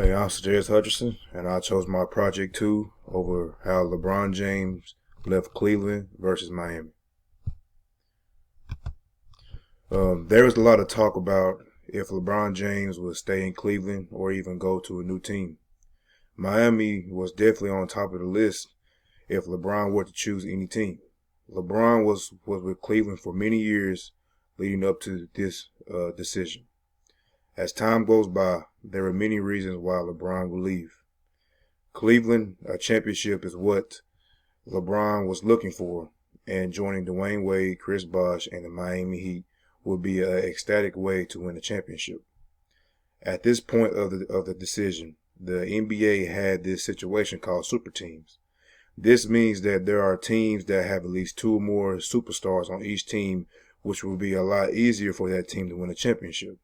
Hey, I'm James Hutcherson, and I chose my Project 2 over how LeBron James left Cleveland versus Miami. There was a lot of talk about if LeBron James would stay in Cleveland or even go to a new team. Miami was definitely on top of the list if LeBron were to choose any team. LeBron was with Cleveland for many years leading up to this decision. As time goes by, there are many reasons why LeBron will leave. Cleveland, a championship is what LeBron was looking for, and joining Dwayne Wade, Chris Bosh, and the Miami Heat would be an ecstatic way to win a championship. At this point of the decision, the NBA had this situation called super teams. This means that there are teams that have at least two or more superstars on each team, which will be a lot easier for that team to win a championship.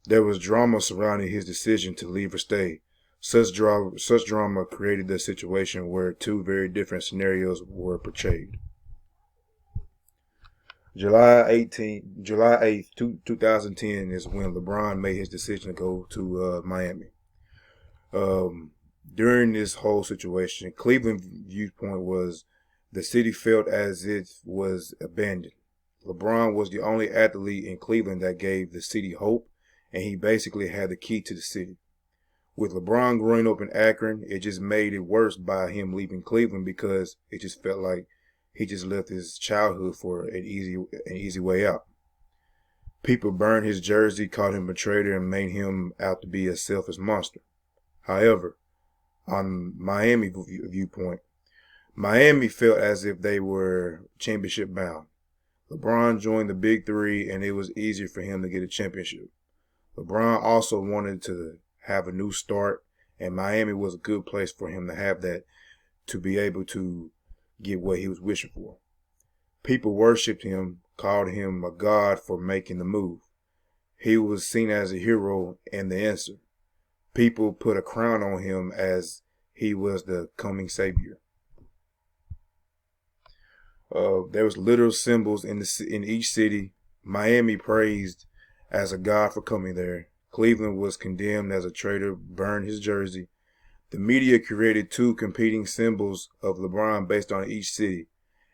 There was drama surrounding his decision to leave or stay. Such drama created a situation where two very different scenarios were portrayed. July 8th, 2010 is when LeBron made his decision to go to Miami. During this whole situation, Cleveland's viewpoint was the city felt as it was abandoned. LeBron was the only athlete in Cleveland that gave the city hope, and he basically had the key to the city. With LeBron growing up in Akron, it just made it worse by him leaving Cleveland because it just felt like he just left his childhood for an easy way out. People burned his jersey, called him a traitor, and made him out to be a selfish monster. However, on Miami viewpoint, Miami felt as if they were championship bound. LeBron joined the Big Three, and it was easier for him to get a championship. LeBron also wanted to have a new start, and Miami was a good place for him to have that, to be able to get what he was wishing for. People worshipped him, called him a god for making the move. He was seen as a hero and the answer. People put a crown on him as he was the coming savior. There was literal symbols in each city. Miami praised as a god for coming there. Cleveland was condemned as a traitor, burned his jersey. The media created two competing symbols of LeBron based on each city.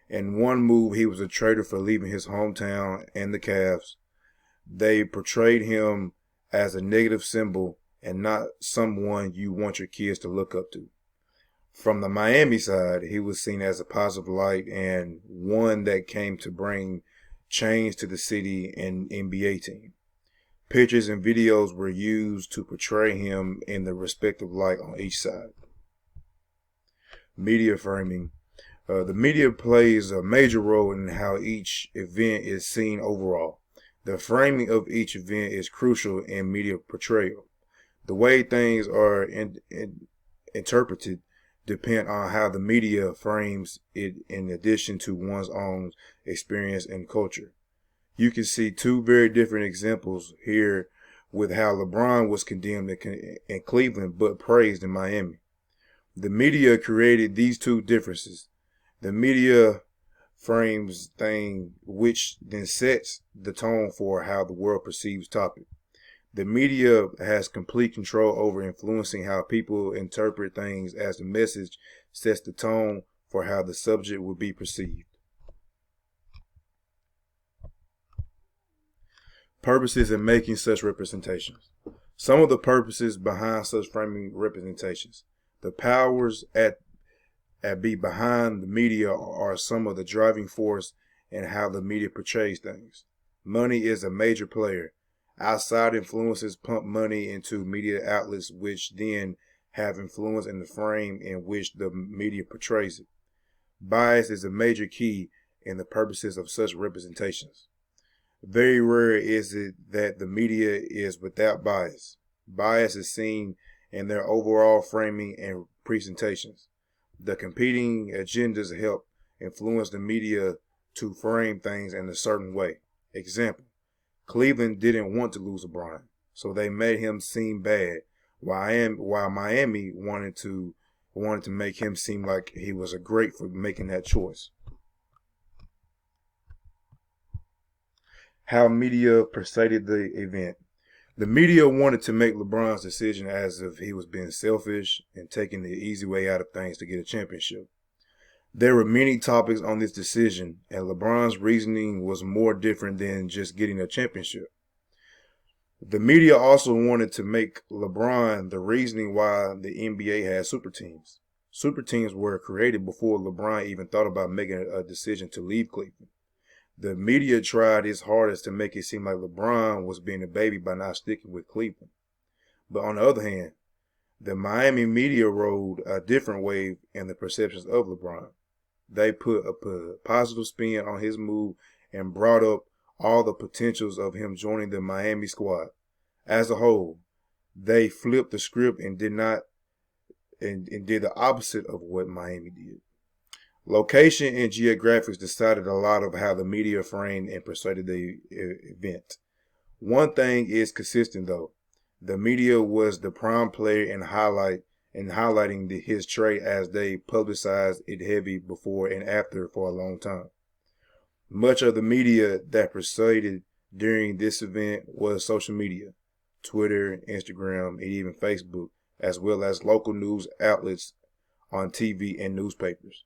In one move, he was a traitor for leaving his hometown and the Cavs. They portrayed him as a negative symbol and not someone you want your kids to look up to. From the Miami side, he was seen as a positive light and one that came to bring change to the city and NBA team. Pictures and videos were used to portray him in the respective light on each side. Media framing. The media plays a major role in how each event is seen overall. The framing of each event is crucial in media portrayal. The way things are interpreted depend on how the media frames it in addition to one's own experience and culture. You can see two very different examples here with how LeBron was condemned in Cleveland but praised in Miami. The media created these two differences. The media frames things which then sets the tone for how the world perceives topic. The media has complete control over influencing how people interpret things as the message sets the tone for how the subject will be perceived. Purposes in making such representations. Some of the purposes behind such framing representations. The powers at be behind the media are some of the driving force in how the media portrays things. Money is a major player. Outside influences pump money into media outlets, which then have influence in the frame in which the media portrays it. Bias is a major key in the purposes of such representations. Very rare is it that the media is without bias. Bias is seen in their overall framing and presentations. The competing agendas help influence the media to frame things in a certain way. Example, Cleveland didn't want to lose LeBron, so they made him seem bad, while Miami wanted to make him seem like he was a great for making that choice. How media preceded the event. The media wanted to make LeBron's decision as if he was being selfish and taking the easy way out of things to get a championship. There were many topics on this decision, and LeBron's reasoning was more different than just getting a championship. The media also wanted to make LeBron the reasoning why the NBA had super teams. Super teams were created before LeBron even thought about making a decision to leave Cleveland. The media tried its hardest to make it seem like LeBron was being a baby by not sticking with Cleveland. But on the other hand, the Miami media rode a different wave in the perceptions of LeBron. They put a positive spin on his move and brought up all the potentials of him joining the Miami squad. As a whole, they flipped the script and did the opposite of what Miami did. Location and geographics decided a lot of how the media framed and persuaded the event. One thing is consistent though. The media was the prime player in highlighting his trade as they publicized it heavy before and after for a long time. Much of the media that preceded during this event was social media, Twitter, Instagram, and even Facebook, as well as local news outlets on TV and newspapers.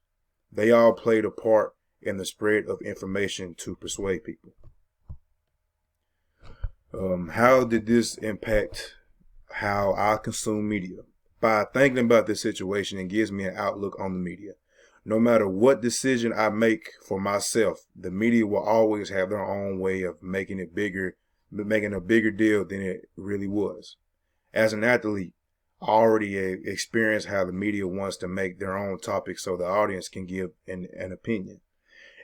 They all played a part in the spread of information to persuade people. How did this impact how I consume media? By thinking about this situation, it gives me an outlook on the media. No matter what decision I make for myself, the media will always have their own way of making a bigger deal than it really was. As an athlete, I already experienced how the media wants to make their own topic so the audience can give an opinion.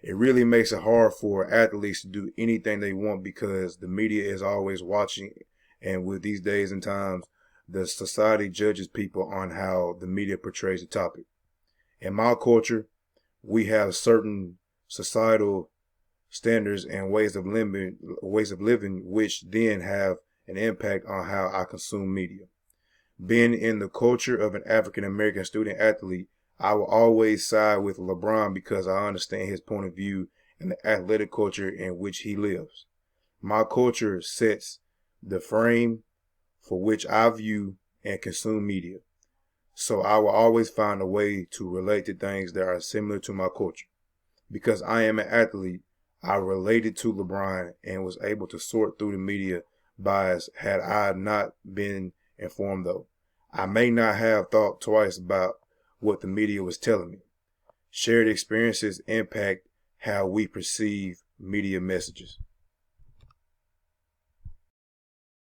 It really makes it hard for athletes to do anything they want because the media is always watching, and with these days and times, the society judges people on how the media portrays the topic. In my culture, we have certain societal standards and ways of living which then have an impact on how I consume media. Being in the culture of an African American student athlete, I will always side with LeBron because I understand his point of view and the athletic culture in which he lives. My culture sets the frame for which I view and consume media. So I will always find a way to relate to things that are similar to my culture. Because I am an athlete, I related to LeBron and was able to sort through the media bias had I not been informed though. I may not have thought twice about what the media was telling me. Shared experiences impact how we perceive media messages.